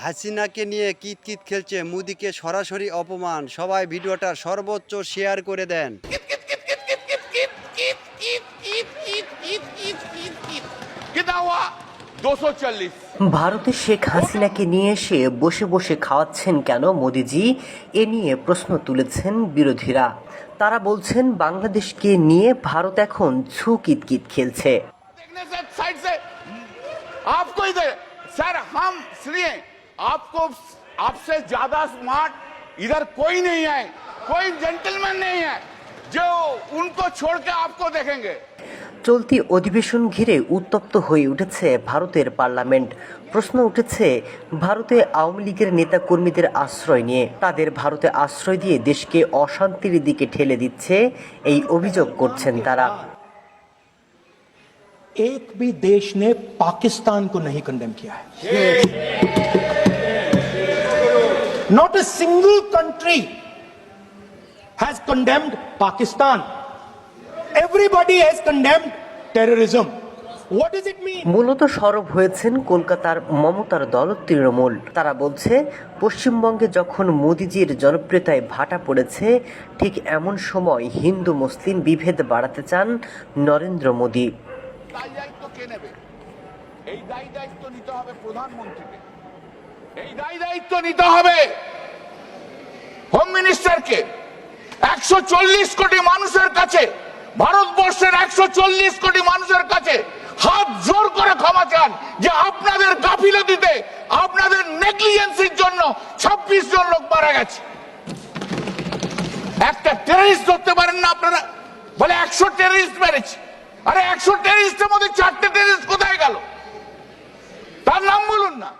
হাসিনাকে নিয়ে কিতকিত খেলছে, মোদিকে সরাসরি অপমান। সবাই ভিডিওটা সর্বোচ্চ শেয়ার করে দেন। ভারতে শেখ হাসিনাকে নিয়ে এসে বসে বসে খাওয়াচ্ছেন কেন মোদিজি? এ নিয়ে প্রশ্ন তুলেছেন বিরোধীরা। তারা বলছেন বাংলাদেশকে নিয়ে ভারত এখন ছু কিতকিত খেলছে। आपको इधर सर हम इसलिए आपको आपसे ज्यादा स्मार्ट इधर कोई नहीं है, कोई जेंटलमैन नहीं है जो उनको छोड़ के आपको देखेंगे। চলতি অধিবেশন ঘিরে উত্তপ্ত হয়ে উঠেছে ভারতের পার্লামেন্ট। প্রশ্ন উঠেছে ভারতে আওয়ামী লীগের নেতাকর্মীদের আশ্রয় নিয়ে। তাদের ভারতে আশ্রয় দিয়ে দেশকে অশান্তির দিকে ঠেলে দিচ্ছে এই অভিযোগ করছেন তারা। एक भी देश ने पाकिस्तान को नहीं कंडेम किया है। Not a single country has condemned Pakistan. Everybody has condemned terrorism. What does it mean? মূলত সরব হয়েছেন কলকাতার মমতার দল তৃণমূল। তারা বলছে পশ্চিমবঙ্গে যখন মোদিজির জনপ্রিয়তায় ভাটা পড়েছে, ঠিক এমন সময় হিন্দু মুসলিম বিভেদ বাড়াতে চান নরেন্দ্র মোদী। দায়িত্ব কে নেবে? এই দায়িত্ব নিতে হবে প্রধানমন্ত্রীকে, এই দায়িত্ব নিতে হবে হোম মিনিস্টারকে। 140 কোটি মানুষের কাছে, ভারতবর্ষের 140 কোটি মানুষের কাছে হাত জোর করে ক্ষমা চান যে আপনাদের গাফিলতিতে, আপনাদের নেগলিজেন্সির জন্য 26 জন লোক মারা গেছে। একটা টেররিস্ট ধরতে পারেন না আপনারা? বলে 100 টেররিস্ট মেরেছে। আরে 100 টেররিস্টের মধ্যে 4টে টেররিস্ট কোথায় গেল? তার নাম বলুন না।